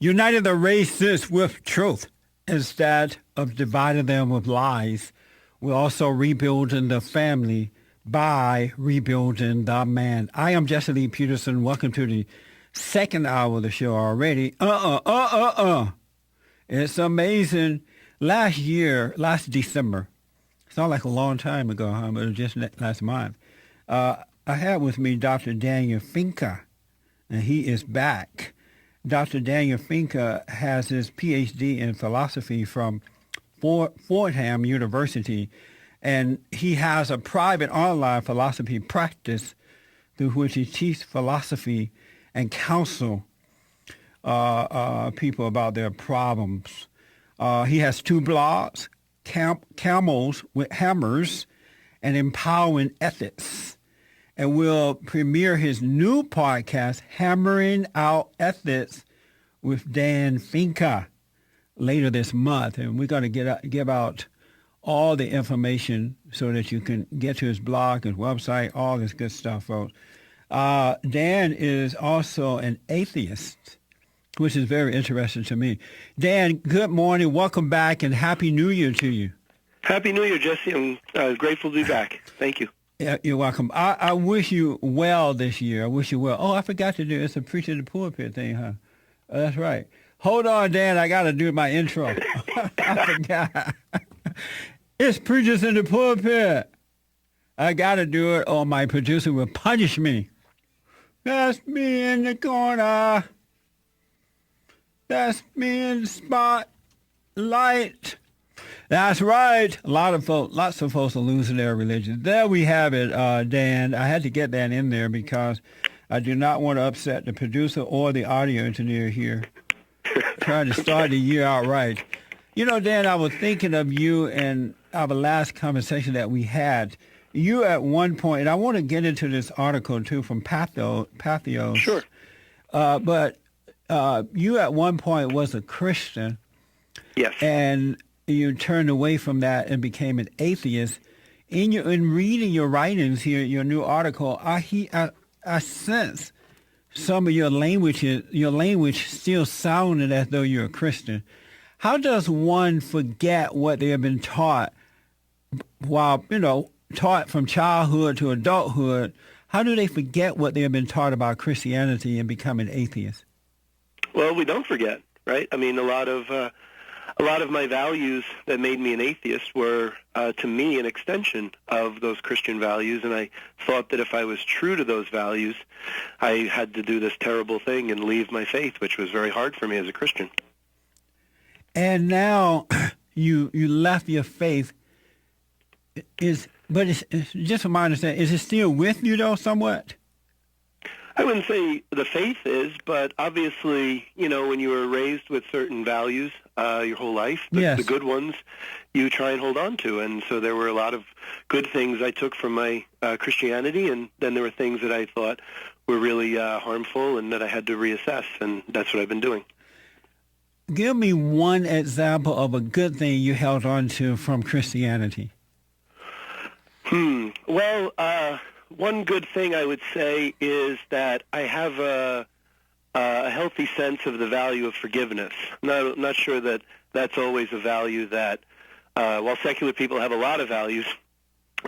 Uniting the races with truth instead of dividing them with lies. We're also rebuilding the family by rebuilding the man. I am Jesse Lee Peterson. Welcome to the second hour of the show already. It's amazing. Last December, it's not like a long time ago, but it was just last month, I had with me Dr. Daniel Fincke, and he is back. Dr. Daniel Fincke has his Ph.D. in philosophy from Fordham University, and he has a private online philosophy practice through which he teaches philosophy and counsel people about their problems. He has two blogs, Camels with Hammers and Empowering Ethics, and will premiere his new podcast, Hammering Out Ethics with Dan Fincke, later this month. And we're going to give out all the information so that you can get to his blog, his website, all this good stuff, folks. Dan is also an atheist, which is very interesting to me. Dan, good morning. Welcome back, and Happy New Year to you. Happy New Year, Jesse. I'm grateful to be back. Thank you. Yeah, you're welcome. I wish you well this year. I wish you well. Oh, I forgot to do it. It's a preacher in the pulpit thing, huh? Oh, that's right. Hold on, Dan. I got to do my intro. I forgot. It's preachers in the pulpit. I got to do it, or my producer will punish me. That's me in the corner. That's me in the spotlight. That's right. Lots of folks are losing their religion. There we have it, Dan. I had to get that in there because I do not want to upset the producer or the audio engineer here. Trying to start the year out right. You know, Dan, I was thinking of you and our last conversation that we had. You at one point, and I want to get into this article too from Patheos. Sure. But you at one point was a Christian. Yes. And you turned away from that and became an atheist. In reading your writings here, your new article, I sense some of your language still sounded as though you're a Christian. How does one forget what they have been taught while, taught from childhood to adulthood? How do they forget what they have been taught about Christianity and become an atheist? Well, we don't forget, right? I mean, a lot of my values that made me an atheist were, to me, an extension of those Christian values, and I thought that if I was true to those values, I had to do this terrible thing and leave my faith, which was very hard for me as a Christian. And now you left your faith. It's just from my understanding, is it still with you, though, somewhat? I wouldn't say the faith is, but obviously, when you were raised with certain values your whole life, the good ones, you try and hold on to. And so there were a lot of good things I took from my Christianity, and then there were things that I thought were really harmful and that I had to reassess, and that's what I've been doing. Give me one example of a good thing you held on to from Christianity. Well, one good thing I would say is that I have a healthy sense of the value of forgiveness. Not sure that that's always a value that, while secular people have a lot of values,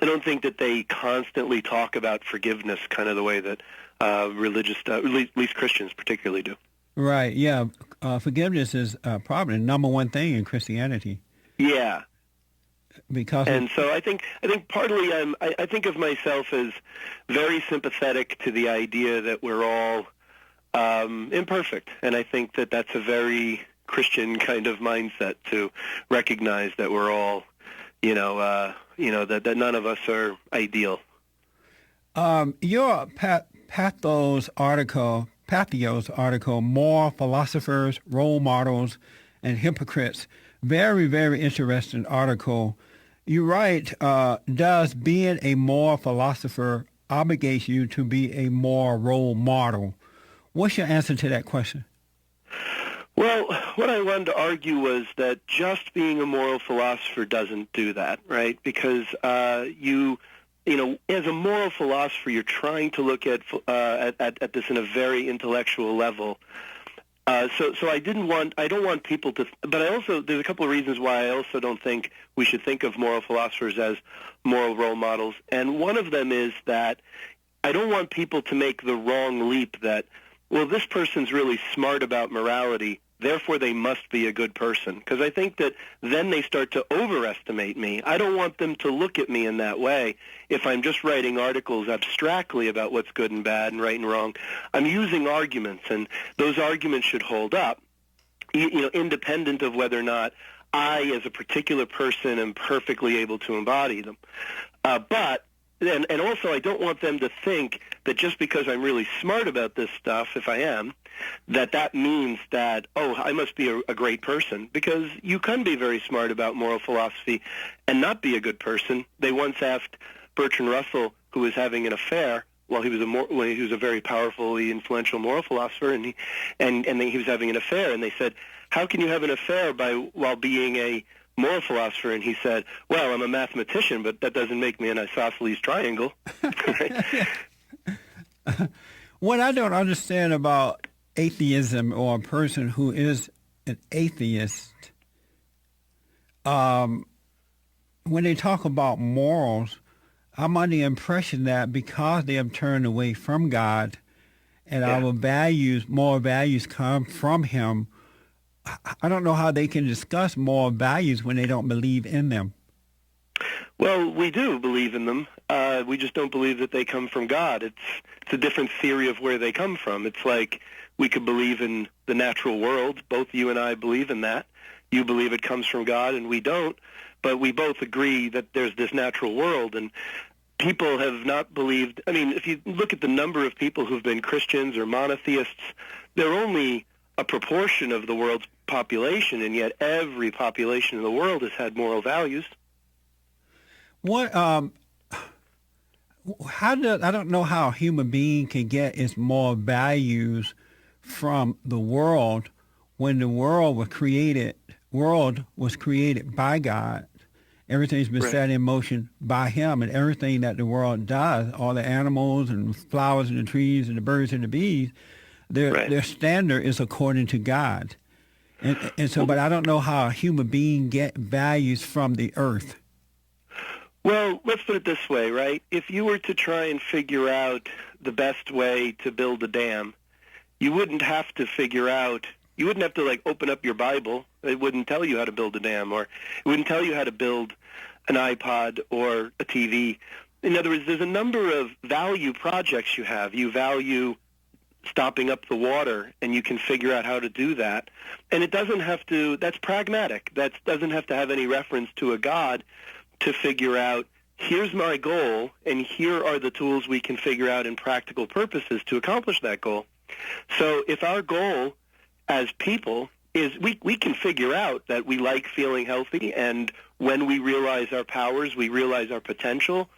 I don't think that they constantly talk about forgiveness kind of the way that religious, at least Christians particularly do. Right, yeah. Forgiveness is probably the number one thing in Christianity. Yeah. And so I think partly I think of myself as very sympathetic to the idea that we're all imperfect, and I think that that's a very Christian kind of mindset to recognize that we're all, that none of us are ideal. Your Patheos article, More Philosophers, Role Models, and Hypocrites. Very, very interesting article. You write, does being a moral philosopher obligate you to be a moral role model? What's your answer to that question? Well, what I wanted to argue was that just being a moral philosopher doesn't do that, right? Because as a moral philosopher, you're trying to look at this in a very intellectual level. So I don't want people to, but there's a couple of reasons why I also don't think we should think of moral philosophers as moral role models. And one of them is that I don't want people to make the wrong leap that, well, this person's really smart about morality, therefore they must be a good person. Because I think that then they start to overestimate me. I don't want them to look at me in that way. If I'm just writing articles abstractly about what's good and bad and right and wrong, I'm using arguments, and those arguments should hold up, independent of whether or not I, as a particular person, am perfectly able to embody them. And also, I don't want them to think that just because I'm really smart about this stuff, if I am, that means that, oh, I must be a great person, because you can be very smart about moral philosophy and not be a good person. They once asked Bertrand Russell, who was having an affair while he was a very powerfully influential moral philosopher, and he was having an affair, and they said, how can you have an affair while being a moral philosopher? And he said, well, I'm a mathematician, but that doesn't make me an isosceles triangle. What I don't understand about atheism, or a person who is an atheist, when they talk about morals, I'm under the impression that because they have turned away from God and our moral values come from him, I don't know how they can discuss moral values when they don't believe in them. Well, we do believe in them. We just don't believe that they come from God. It's a different theory of where they come from. It's like we could believe in the natural world. Both you and I believe in that. You believe it comes from God, and we don't. But we both agree that there's this natural world, and people have not believed. I mean, if you look at the number of people who've been Christians or monotheists, they're only a proportion of the world's population, and yet every population in the world has had moral values. What? I don't know how a human being can get its moral values from the world when the world was created by God. Everything's been set in motion by him, and everything that the world does, all the animals and flowers and the trees and the birds and the bees, their standard is according to God. And so, but I don't know how a human being get values from the earth. Well, let's put it this way, right? If you were to try and figure out the best way to build a dam, you wouldn't have to open up your Bible. It wouldn't tell you how to build a dam, or it wouldn't tell you how to build an iPod or a TV. In other words, there's a number of value projects you have. You value stopping up the water, and you can figure out how to do that. And it doesn't have to, that's pragmatic. That doesn't have to have any reference to a God to figure out, here's my goal, and here are the tools we can figure out in practical purposes to accomplish that goal. So if our goal as people is we can figure out that we like feeling healthy, and when we realize our powers, we realize our potential,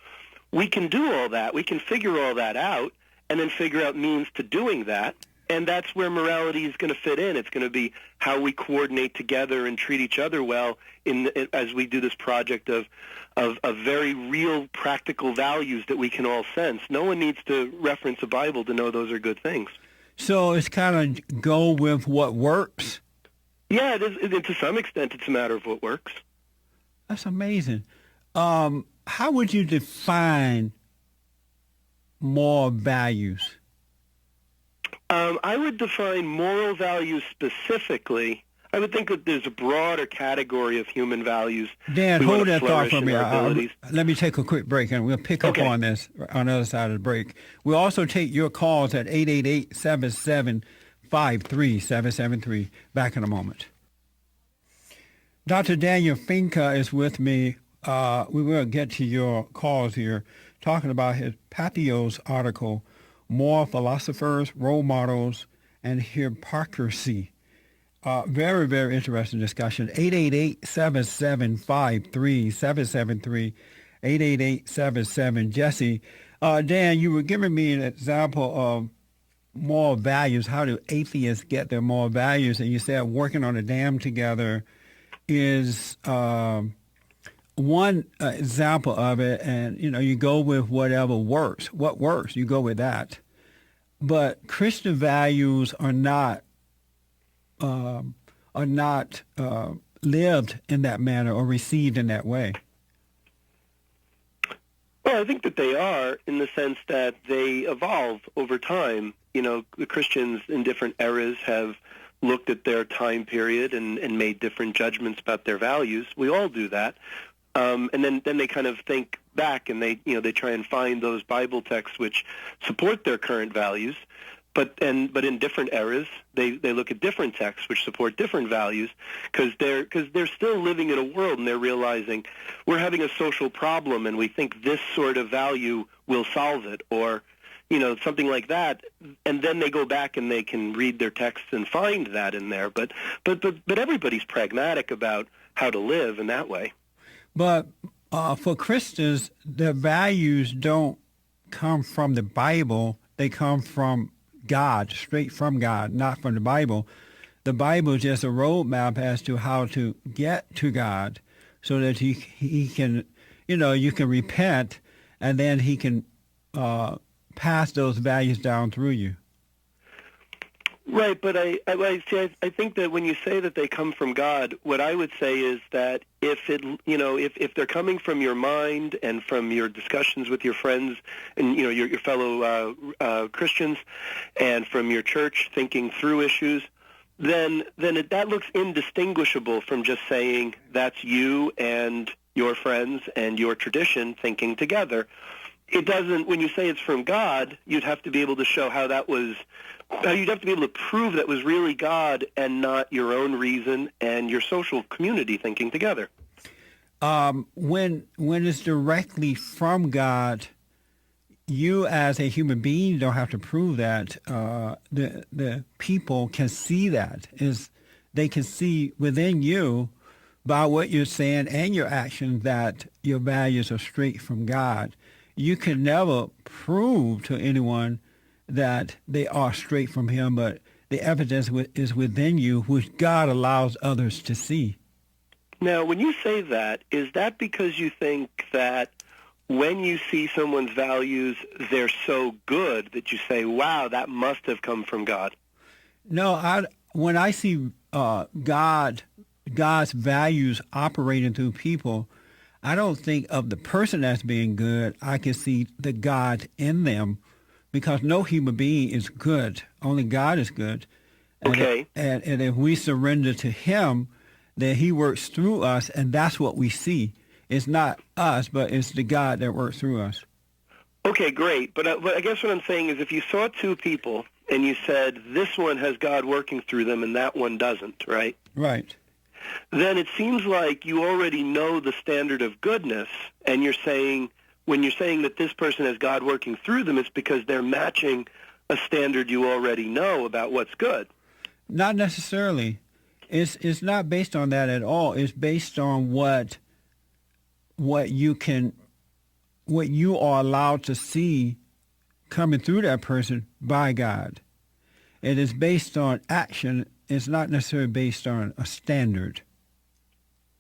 we can do all that. We can figure all that out and then figure out means to doing that. And that's where morality is going to fit in. It's going to be how we coordinate together and treat each other well as we do this project of very real practical values that we can all sense. No one needs to reference a Bible to know those are good things. So it's kind of go with what works? Yeah, it is. To some extent, it's a matter of what works. That's amazing. How would you define moral values? I would define moral values specifically. I would think that there's a broader category of human values. Dan, hold that thought for me. Let me take a quick break, and we'll pick up on this on the other side of the break. We'll also take your calls at 888-7753-773. Back in a moment. Dr. Daniel Fincke is with me. We will get to your calls here, talking about his Patheos article, Moral Philosophers, Role Models, and Hypocrisy. Very, very interesting discussion. 888-7753-773, 888-77-JESSE. Dan, you were giving me an example of moral values. How do atheists get their moral values? And you said working on a dam together is one example of it. And, you go with whatever works. What works, you go with that. But Christian values are not are not lived in that manner or received in that way? Well, I think that they are, in the sense that they evolve over time. You know, the Christians in different eras have looked at their time period and made different judgments about their values. We all do that. And then they kind of think back, and they try and find those Bible texts which support their current values. But in different eras, they look at different texts which support different values, because they're still living in a world, and they're realizing we're having a social problem, and we think this sort of value will solve it, or something like that. And then they go back and they can read their texts and find that in there. But everybody's pragmatic about how to live in that way. But for Christians, their values don't come from the Bible. They come from God, straight from God, not from the Bible. The Bible is just a roadmap as to how to get to God, so that he can, you can repent, and then he can pass those values down through you. Right, but I think that when you say that they come from God, what I would say is that if they're coming from your mind and from your discussions with your friends and your fellow Christians, and from your church thinking through issues, then that looks indistinguishable from just saying that's you and your friends and your tradition thinking together. It doesn't. When you say it's from God, you'd have to be able to show how that was. You'd have to be able to prove that was really God and not your own reason and your social community thinking together. When it's directly from God, you as a human being don't have to prove that. The people can see that. They can see within you, by what you're saying and your actions, that your values are straight from God. You can never prove to anyone that they are straight from him, but the evidence is within you, which God allows others to see. Now, when you say that, is that because you think that when you see someone's values, they're so good that you say, wow, that must have come from God? No, when I see God's values operating through people, I don't think of the person as being good. I can see the God in them, because no human being is good. Only God is good. Okay. And if we surrender to him, then he works through us, and that's what we see. It's not us, but it's the God that works through us. Okay, great. But I guess what I'm saying is, if you saw two people and you said, this one has God working through them and that one doesn't, right? Right. Then it seems like you already know the standard of goodness, and when you're saying that this person has God working through them, it's because they're matching a standard you already know about what's good. Not necessarily. It's not based on that at all. It's based on what you are allowed to see coming through that person by God. It is based on action. It's not necessarily based on a standard.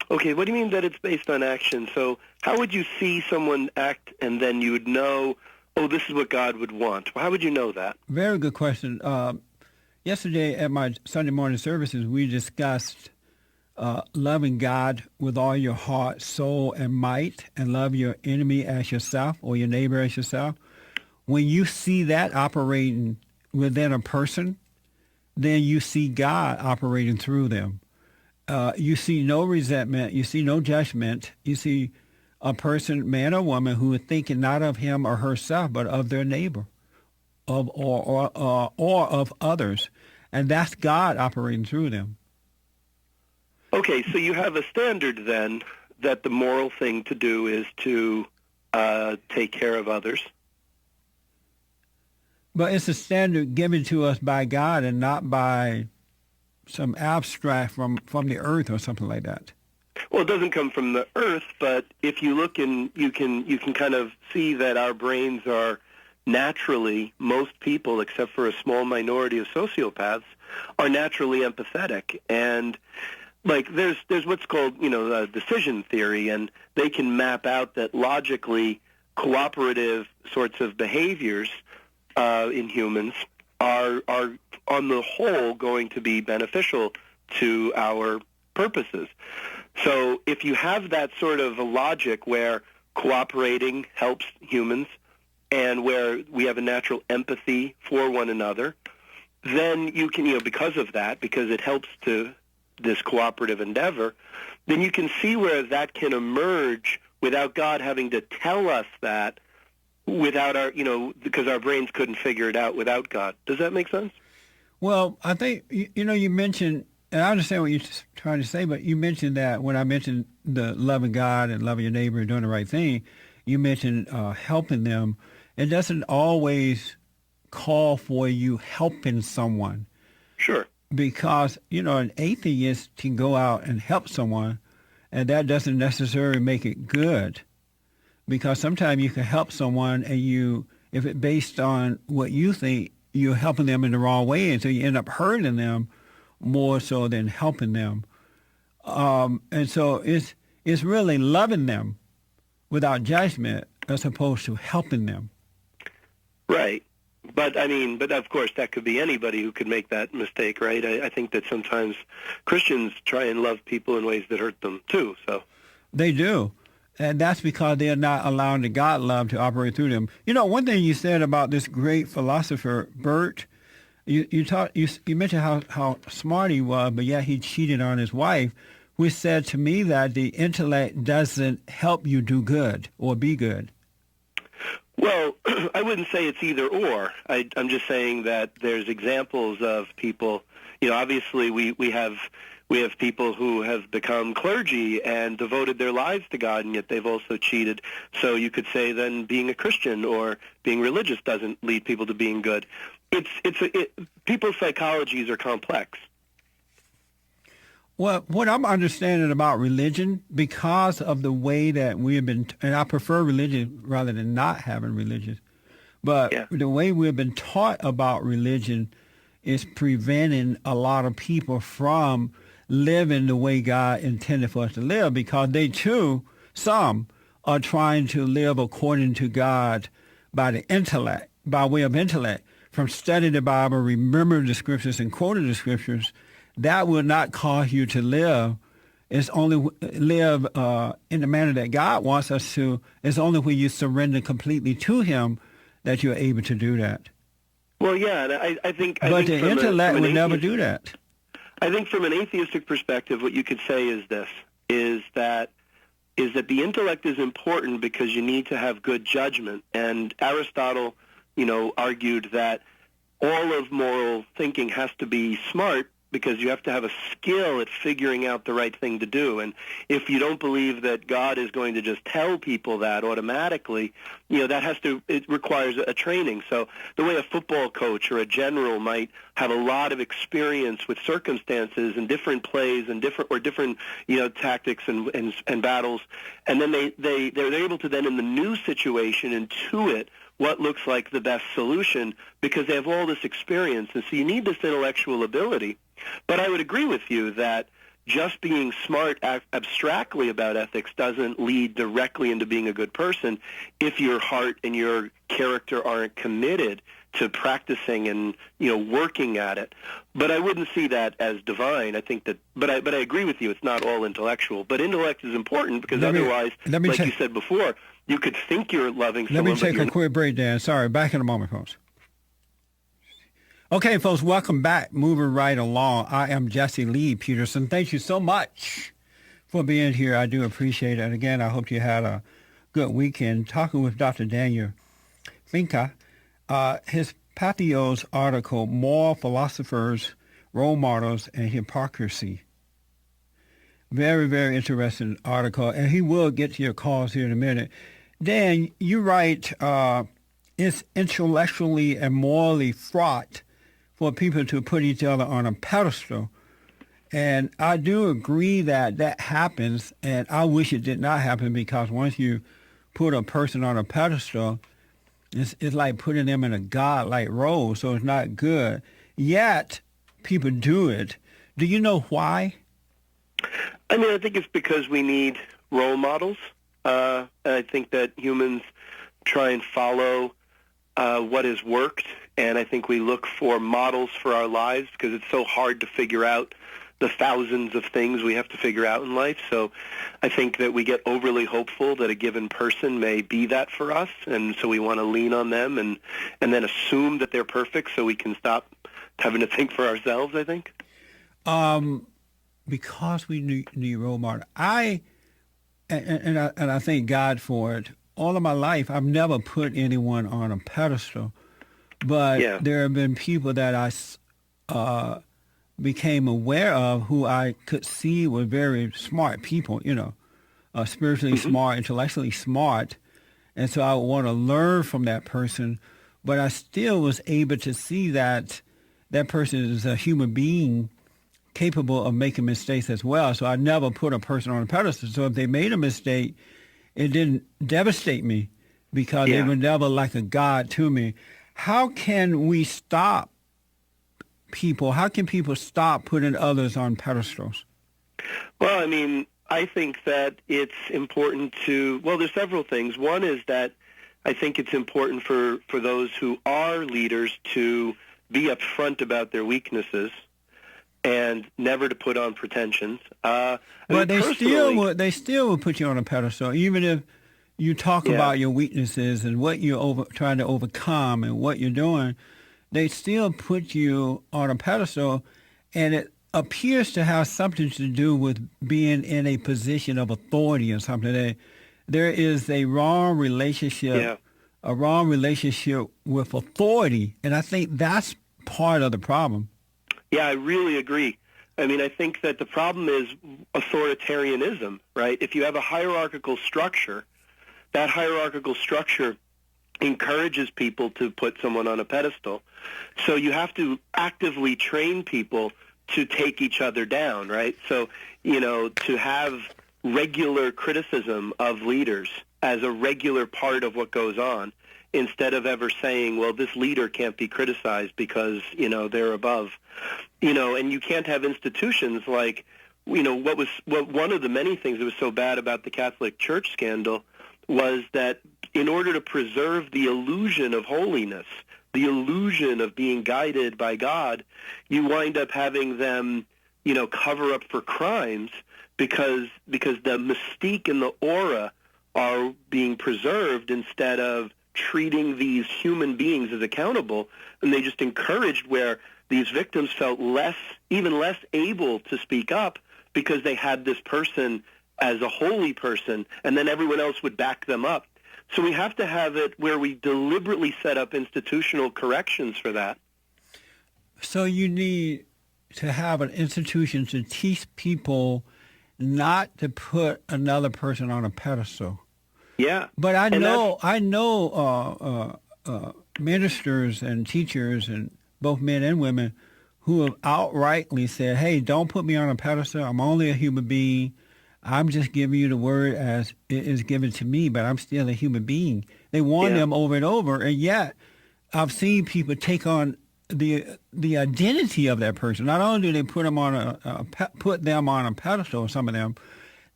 Okay, what do you mean that it's based on action? So how would you see someone act and then you would know, oh, this is what God would want? How would you know that? Very good question. Yesterday at my Sunday morning services, we discussed loving God with all your heart, soul, and might, and love your enemy as yourself or your neighbor as yourself. When you see that operating within a person, then you see God operating through them. You see no resentment. You see no judgment. You see a person, man or woman, who is thinking not of him or herself, but of their neighbor, or of others, and that's God operating through them. Okay, so you have a standard then that the moral thing to do is to take care of others. But it's a standard given to us by God and not by some abstract from the earth or something like that. Well, it doesn't come from the earth, but if you look and you can kind of see that our brains are naturally, most people, except for a small minority of sociopaths, are naturally empathetic. And like there's what's called, decision theory, and they can map out that logically cooperative sorts of behaviors in humans are on the whole going to be beneficial to our purposes. So if you have that sort of a logic where cooperating helps humans and where we have a natural empathy for one another, then you can, because of that, because it helps to this cooperative endeavor, then you can see where that can emerge without God having to tell us that, without our, because our brains couldn't figure it out without God. Does that make sense? Well, I think, you mentioned, and I understand what you're trying to say, but you mentioned that when I mentioned the loving God and loving your neighbor and doing the right thing, you mentioned helping them. It doesn't always call for you helping someone. Sure. Because, an atheist can go out and help someone, and that doesn't necessarily make it good. Because sometimes you can help someone, and if it's based on what you think, you're helping them in the wrong way, and so you end up hurting them more so than helping them. And so it's really loving them without judgment as opposed to helping them. Right. But of course, that could be anybody who could make that mistake, right? I think that sometimes Christians try and love people in ways that hurt them too. So they do. And that's because they're not allowing the God love to operate through them. One thing you said about this great philosopher, Bert, you mentioned how smart he was, but yet he cheated on his wife, which said to me that the intellect doesn't help you do good or be good. Well, I wouldn't say it's either or. I'm just saying that there's examples of people. Obviously we have people who have become clergy and devoted their lives to God, and yet they've also cheated. So you could say then being a Christian or being religious doesn't lead people to being good. People's psychologies are complex. Well, what I'm understanding about religion, because of the way that we have been, and I prefer religion rather than not having religion, but the way we've been taught about religion is preventing a lot of people from living the way God intended for us to live, because they too, some are trying to live according to God by the intellect, by way of intellect, from studying the Bible, remembering the scriptures and quoting the scriptures. That will not cause you to live. It's only live in the manner that God wants us to. It's only when you surrender completely to Him that you're able to do that. Well, yeah, and I think... But the intellect would never do that. I think from an atheistic perspective, what you could say is this, is that the intellect is important because you need to have good judgment. And Aristotle, argued that all of moral thinking has to be smart, because you have to have a skill at figuring out the right thing to do. And if you don't believe that God is going to just tell people that automatically, it requires a training. So the way a football coach or a general might have a lot of experience with circumstances and different plays and different tactics and battles, and then they're able to then in the new situation intuit what looks like the best solution because they have all this experience. And so you need this intellectual ability. But I would agree with you that just being smart abstractly about ethics doesn't lead directly into being a good person if your heart and your character aren't committed to practicing and working at it. But I wouldn't see that as divine. I think that, but I agree with you. It's not all intellectual. But intellect is important because otherwise, like you said before, you could think you're loving someone. Let me take a quick break, Dan. Sorry, back in a moment, folks. Okay, folks, welcome back. Moving right along. I am Jesse Lee Peterson. Thank you so much for being here. I do appreciate it. And again, I hope you had a good weekend. Talking with Dr. Daniel Fincke, his Patheos article, Moral Philosophers, Role Models, and Hypocrisy. Very, very interesting article. And he will get to your calls here in a minute. Dan, you write, it's intellectually and morally fraught for people to put each other on a pedestal. And I do agree that that happens, and I wish it did not happen, because once you put a person on a pedestal, it's like putting them in a godlike role, so it's not good. Yet, people do it. Do you know why? I think it's because we need role models. I think that humans try and follow what has worked and I think we look for models for our lives because it's so hard to figure out the thousands of things we have to figure out in life. So I think that we get overly hopeful that a given person may be that for us, and so we want to lean on them and then assume that they're perfect so we can stop having to think for ourselves, I think. Because we need role models. I thank God for it. All of my life, I've never put anyone on a pedestal, but there have been people that I became aware of who I could see were very smart people, spiritually smart, intellectually smart. And so I would want to learn from that person, but I still was able to see that that person is a human being capable of making mistakes as well. So I never put a person on a pedestal. So if they made a mistake, it didn't devastate me because they were never like a God to me. How can we stop people? How can people stop putting others on pedestals? Well, I mean, I think that it's important there's several things. One is that I think it's important for those who are leaders to be upfront about their weaknesses and never to put on pretensions. They still will put you on a pedestal, even if you talk about your weaknesses and what you're trying to overcome and what you're doing. They still put you on a pedestal, and it appears to have something to do with being in a position of authority or something. There is a wrong relationship with authority, and I think that's part of the problem. Yeah, I really agree. I mean, I think that the problem is authoritarianism, right? If you have a hierarchical structure, that hierarchical structure encourages people to put someone on a pedestal. So you have to actively train people to take each other down, right? So, to have regular criticism of leaders as a regular part of what goes on, instead of ever saying, well, this leader can't be criticized because, they're above. And you can't have institutions like, one of the many things that was so bad about the Catholic Church scandal was that in order to preserve the illusion of holiness, the illusion of being guided by God, you wind up having them, cover up for crimes because the mystique and the aura are being preserved instead of treating these human beings as accountable, and they just encouraged where these victims felt even less able to speak up because they had this person as a holy person, and then everyone else would back them up. So we have to have it where we deliberately set up institutional corrections for that. So you need to have an institution to teach people not to put another person on a pedestal. Yeah. But I know ministers and teachers, and both men and women, who have outrightly said, hey, don't put me on a pedestal. I'm only a human being. I'm just giving you the word as it is given to me, but I'm still a human being. They warn them over and over, and yet I've seen people take on the identity of that person. Not only do they put them on a pedestal, some of them,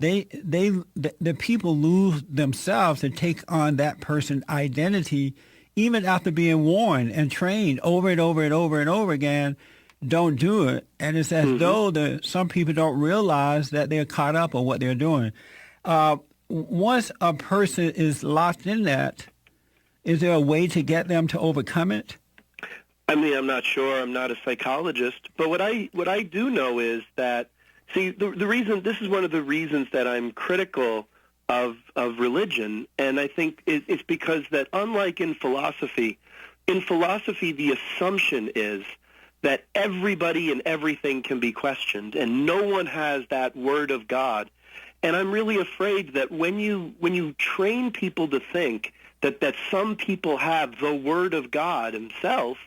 the people lose themselves to take on that person's identity, even after being warned and trained over and over and over and over again. Don't do it. And it's as though some people don't realize that they're caught up on what they're doing. Once a person is locked in that, is there a way to get them to overcome it? I mean, I'm not sure. I'm not a psychologist. But what I do know is that, see, the reason, this is one of the reasons that I'm critical of religion, and I think it's because that unlike in philosophy the assumption is that everybody and everything can be questioned, and no one has that word of God. And I'm really afraid that when you train people to think that some people have the word of God himself,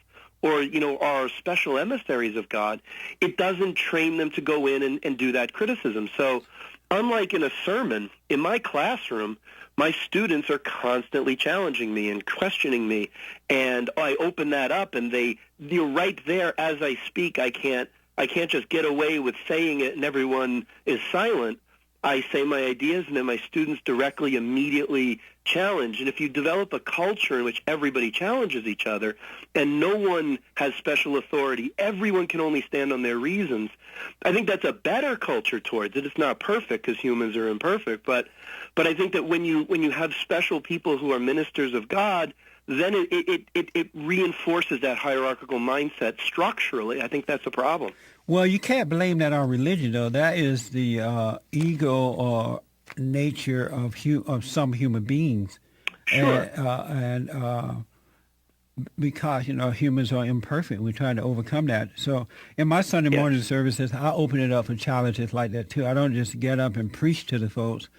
or are special emissaries of God, it doesn't train them to go in and do that criticism. So unlike in a sermon, in my classroom, my students are constantly challenging me and questioning me, and I open that up, and you're right there as I speak. I can't just get away with saying it and everyone is silent. I say my ideas, and then my students directly, immediately challenge. And if you develop a culture in which everybody challenges each other and no one has special authority, everyone can only stand on their reasons, I think that's a better culture towards it. It's not perfect because humans are imperfect, but I think that when you have special people who are ministers of God, then it reinforces that hierarchical mindset structurally. I think that's a problem. Well, you can't blame that on religion, though. That is the ego or nature of some human beings. Sure. And because, humans are imperfect, we're trying to overcome that. So in my Sunday morning services, I open it up for challenges like that, too. I don't just get up and preach to the folks.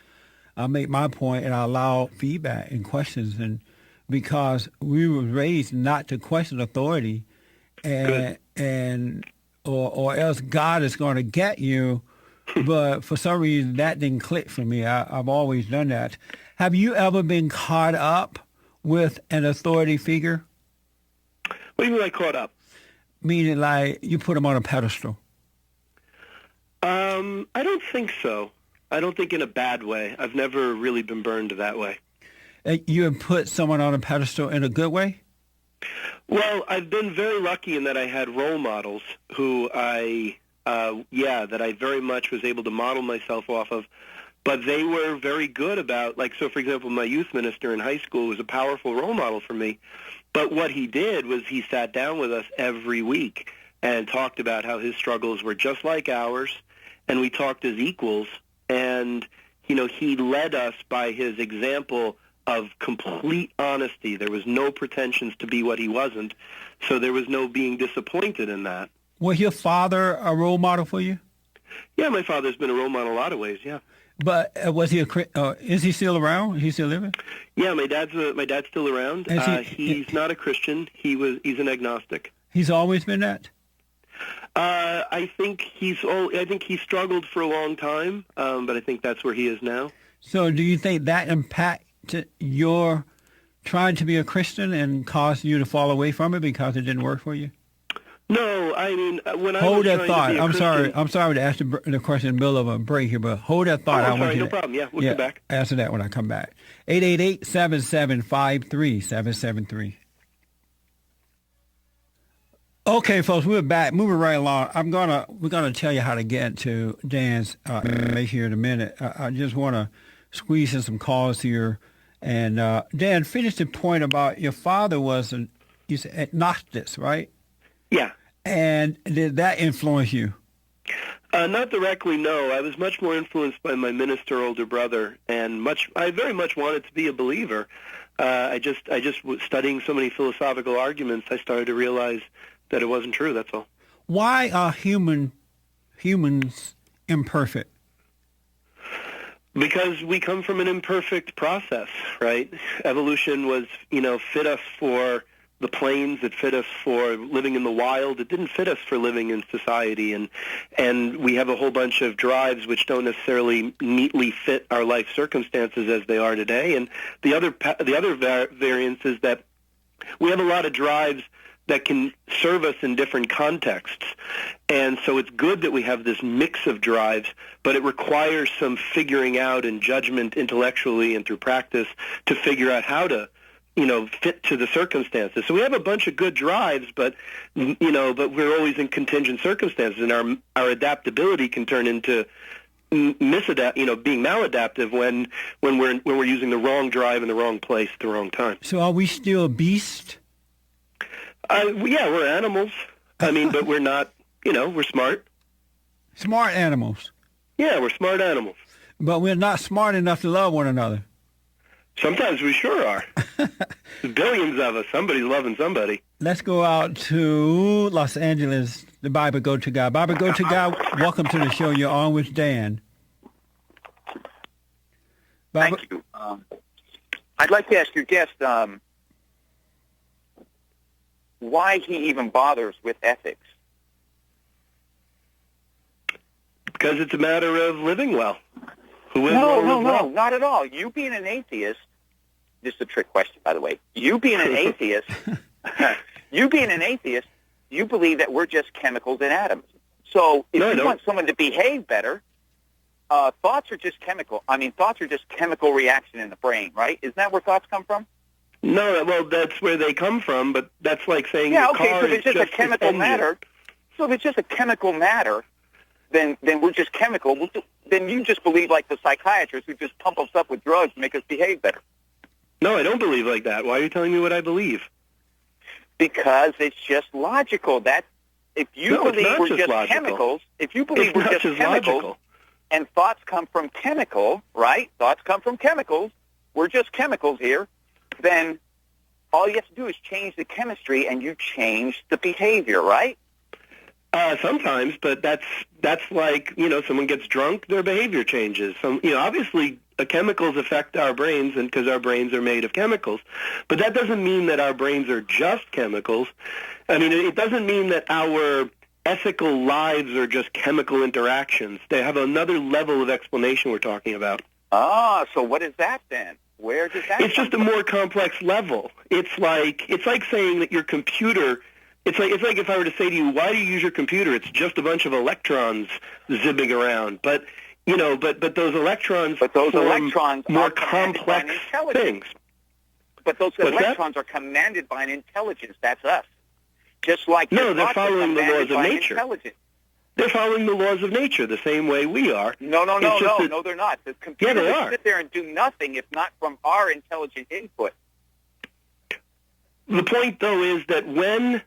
I make my point and I allow feedback and questions. And because we were raised not to question authority or else God is going to get you. But for some reason, that didn't click for me. I've always done that. Have you ever been caught up with an authority figure? What do you mean by caught up? Meaning like you put them on a pedestal. I don't think so. I don't think in a bad way. I've never really been burned that way. You have put someone on a pedestal in a good way? Well, I've been very lucky in that I had role models who that I very much was able to model myself off of, but they were very good about, so for example, my youth minister in high school was a powerful role model for me, but what he did was he sat down with us every week and talked about how his struggles were just like ours, and we talked as equals, and, he led us by his example of complete honesty. There was no pretensions to be what he wasn't, so there was no being disappointed in that. Was your father a role model for you? Yeah, my father's been a role model in a lot of ways, yeah. But was he is he still around? Is he still living? Yeah, my dad's still around. He's not a Christian. He's an agnostic. He's always been that? I think he struggled for a long time, but I think that's where he is now. So do you think that impacted your trying to be a Christian and caused you to fall away from it because it didn't work for you? No, I mean, when hold I was that trying thought. to be a Christian... I'm sorry to ask the question in the middle of a break here, but hold that thought. Oh, sorry, no problem. Yeah, we'll come back. Answer that when I come back. 888-775-3773. Okay, folks, we're back. Moving right along. We're gonna tell you how to get to Dan's information here in a minute. I just want to squeeze in some calls here. And Dan, finish the point about your father was he's agnostic, right? Yeah. And did that influence you? Not directly, no. I was much more influenced by my minister older brother, and I very much wanted to be a believer. I just was studying so many philosophical arguments, I started to realize that it wasn't true, that's all. Why are humans imperfect? Because we come from an imperfect process, right? Evolution was, fit us for the plains, it fit us for living in the wild, it didn't fit us for living in society, and we have a whole bunch of drives which don't necessarily neatly fit our life circumstances as they are today, and the other variance is that we have a lot of drives that can serve us in different contexts. And so it's good that we have this mix of drives, but it requires some figuring out and judgment intellectually and through practice to figure out how to, fit to the circumstances. So we have a bunch of good drives, but we're always in contingent circumstances, and our adaptability can turn into being maladaptive when we're using the wrong drive in the wrong place at the wrong time. So are we still beasts? Yeah, we're animals. I mean, but we're not, we're smart. Smart animals. Yeah, we're smart animals. But we're not smart enough to love one another. Sometimes we sure are. There's billions of us. Somebody's loving somebody. Let's go out to Los Angeles. The Bible Go to God. Bible Go to God, welcome to the show. You're on with Dan. Thank you. I'd like to ask your guest why he even bothers with ethics. Because it's a matter of living well. No, not at all. You being an atheist, this is a trick question, by the way. You being an atheist, you believe that we're just chemicals and atoms. So if you want someone to behave better, thoughts are just chemical. I mean, thoughts are just chemical reaction in the brain, right? Isn't that where thoughts come from? No, well, that's where they come from, but that's like saying Yeah, the okay, car so is if it's just a chemical matter, so if it's just a chemical matter, then we're just chemical. Then you just believe like the psychiatrist who just pump us up with drugs and make us behave better. No, I don't believe like that. Why are you telling me what I believe? Because it's just logical. That if you believe we're just logical. chemicals, if you believe It's we're not just chemicals, logical. and thoughts come from chemical, right? Thoughts come from chemicals. We're just chemicals here. Then all you have to do is change the chemistry, and you change the behavior, right? Sometimes, but that's like, someone gets drunk, their behavior changes. Obviously, chemicals affect our brains, and because our brains are made of chemicals. But that doesn't mean that our brains are just chemicals. I mean, it doesn't mean that our ethical lives are just chemical interactions. They have another level of explanation we're talking about. Ah, so what is that then? Where does that It's just a more complex level. It's like saying that your computer. It's like if I were to say to you, why do you use your computer? It's just a bunch of electrons zipping around. But those electrons form more complex things. But those electrons are commanded by an intelligence. That's us. Just like they're following the laws of nature. They're following the laws of nature the same way we are. No, they're not. The computer will sit there and do nothing if not from our intelligent input. The point, though, is that when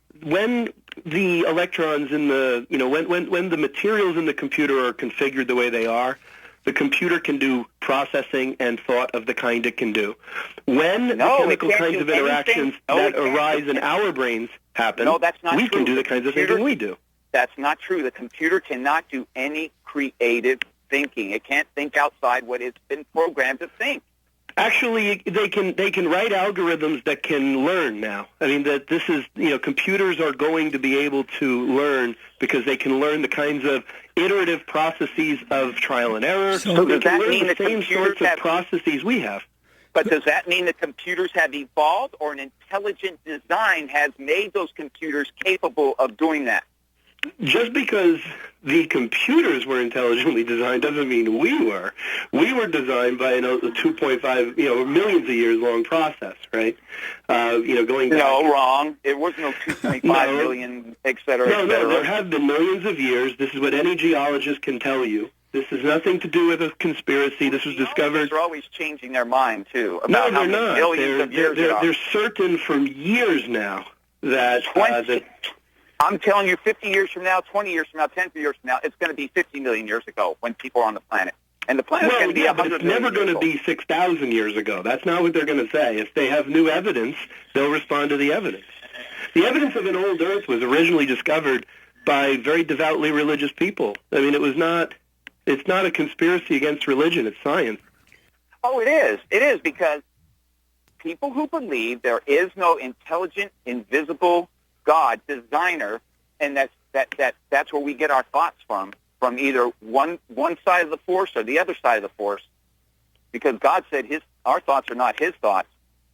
the electrons in the, when the materials in the computer are configured the way they are, the computer can do processing and thought of the kind it can do. When the chemical kinds of interactions that arise in our brains happen, we can do the kinds of thinking we do. That's not true. The computer cannot do any creative thinking. It can't think outside what it's been programmed to think. Actually, they can write algorithms that can learn now. I mean, that this is, computers are going to be able to learn because they can learn the kinds of iterative processes of trial and error. So they does can that learn mean the the same computers sorts of processes we have. But does that mean that computers have evolved, or an intelligent design has made those computers capable of doing that? Just because the computers were intelligently designed doesn't mean we were. We were designed by a 2.5, millions of years long process, right? Going back. No, wrong. It was no 2.5 million, et cetera, No, there have been millions of years. This is what any geologist can tell you. This has nothing to do with a conspiracy. This was discovered. They're always changing their mind too. No, they're not. They're certain for years now that I'm telling you, 50 years from now, 20 years from now, 10 years from now, it's going to be 50 million years ago when people are on the planet. And the planet's going to be 100 million it's never going to be 6,000 years ago. That's not what they're going to say. If they have new evidence, they'll respond to the evidence. The evidence of an old Earth was originally discovered by very devoutly religious people. I mean, it's not a conspiracy against religion. It's science. Oh, it is. It is, because people who believe there is no intelligent, invisible God, designer, and that's where we get our thoughts from either one side of the force or the other side of the force, because God said our thoughts are not his thoughts.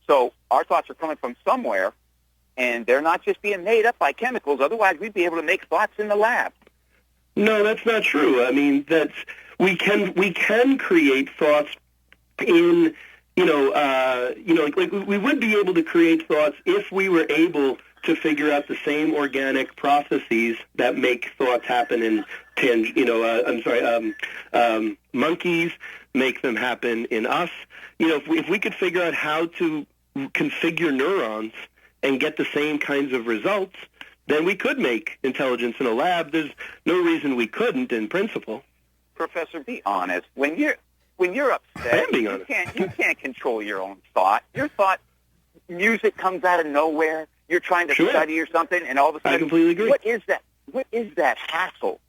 So our thoughts are coming from somewhere, and they're not just being made up by chemicals. Otherwise, we'd be able to make thoughts in the lab. No, that's not true. I mean, we can create thoughts in, like we would be able to create thoughts if we were able to figure out the same organic processes that make thoughts happen in monkeys, make them happen in us. If we could figure out how to configure neurons and get the same kinds of results, then we could make intelligence in a lab. There's no reason we couldn't in principle. Professor, be honest. When you're upset, you can't control your own thought. Your thought, music comes out of nowhere. You're trying to study or something, and all of a sudden, I completely agree. What is that hassle?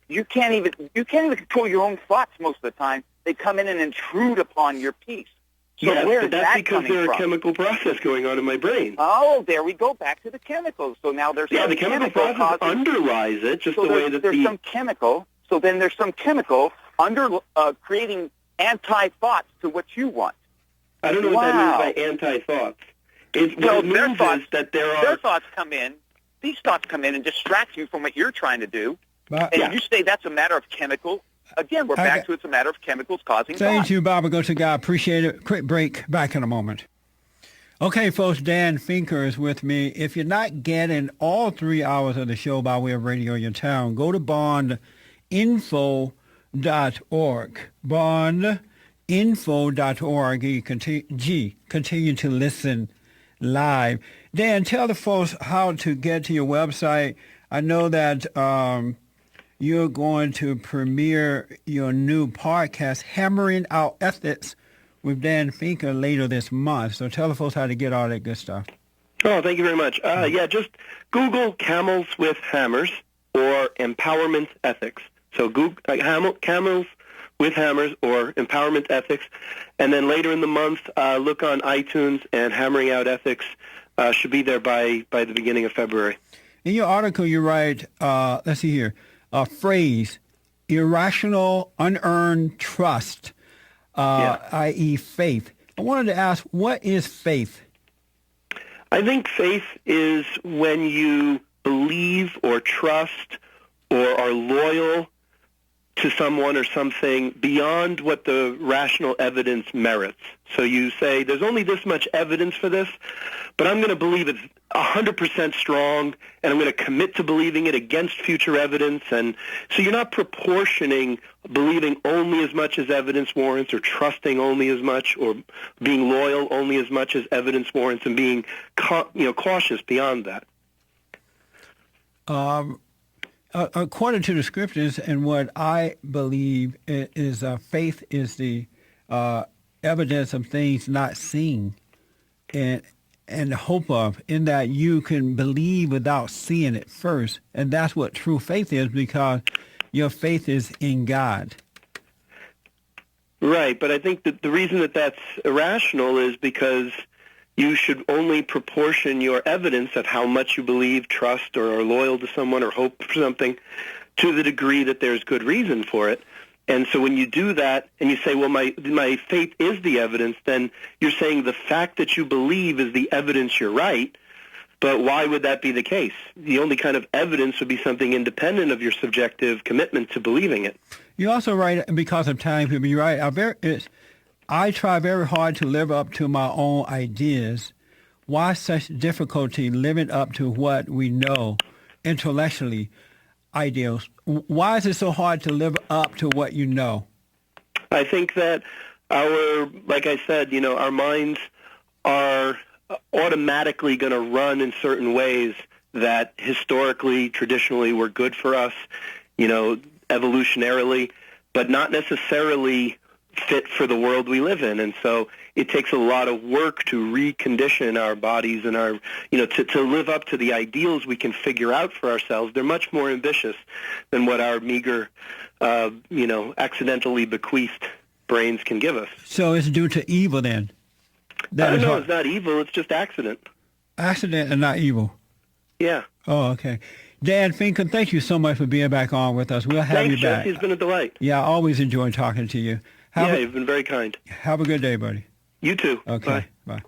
You can't even control your own thoughts most of the time. They come in and intrude upon your peace. So where is that coming from? That's because there's a chemical process going on in my brain. Oh, there we go, back to the chemicals. So now there's some the chemical process underlies it, just the way that there's some chemical. So then there's some chemical creating anti-thoughts to what you want. I don't know what that means by anti-thoughts. Their thoughts come in. These thoughts come in and distract you from what you're trying to do, and you say that's a matter of chemical again, we're back to it's a matter of chemicals causing Thank thought. you, Baba. Go to God. Appreciate it. Quick break. Back in a moment. Okay, folks, Dan Fincke is with me. If you're not getting all 3 hours of the show by way of radio in your town, go to bondinfo.org. Bondinfo.org. You continue to listen live. Dan, tell the folks how to get to your website. I know that you're going to premiere your new podcast, Hammering Out Ethics, with Dan Fincke later this month. So tell the folks how to get all that good stuff. Oh, thank you very much. Just Google Camels with Hammers or Empowerment Ethics. So Google Camels with Hammers or Empowerment Ethics. And then later in the month, look on iTunes, and Hammering Out Ethics should be there by the beginning of February. In your article, you write, let's see here, a phrase, irrational, unearned trust, i.e. faith. I wanted to ask, what is faith? I think faith is when you believe or trust or are loyal to someone or something beyond what the rational evidence merits. So you say, there's only this much evidence for this, but I'm going to believe it's 100% strong, and I'm going to commit to believing it against future evidence. And so you're not proportioning believing only as much as evidence warrants, or trusting only as much, or being loyal only as much as evidence warrants, and being cautious beyond that. According to the scriptures, and what I believe is faith is the evidence of things not seen, and the hope of, in that you can believe without seeing it first. And that's what true faith is, because your faith is in God. Right, but I think that the reason that that's irrational is because you should only proportion your evidence of how much you believe, trust, or are loyal to someone or hope for something to the degree that there's good reason for it. And so when you do that and you say, well, my faith is the evidence, then you're saying the fact that you believe is the evidence you're right. But why would that be the case? The only kind of evidence would be something independent of your subjective commitment to believing it. You also write, because of time, you write, I try very hard to live up to my own ideas. Why such difficulty living up to what we know intellectually, ideals? Why is it so hard to live up to what you know? I think that like I said, our minds are automatically going to run in certain ways that historically, traditionally were good for us, evolutionarily, but not necessarily fit for the world we live in. And so it takes a lot of work to recondition our bodies and our, to live up to the ideals we can figure out for ourselves. They're much more ambitious than what our meager, accidentally bequeathed brains can give us. So it's due to evil then? No, it's not evil. It's just accident. Accident and not evil. Yeah. Oh, okay. Dan Fincke, thank you so much for being back on with us. We'll have you back. Thanks, Jesse. It's been a delight. Yeah, I always enjoy talking to you. You've been very kind. Have a good day, buddy. You too. Okay. Bye.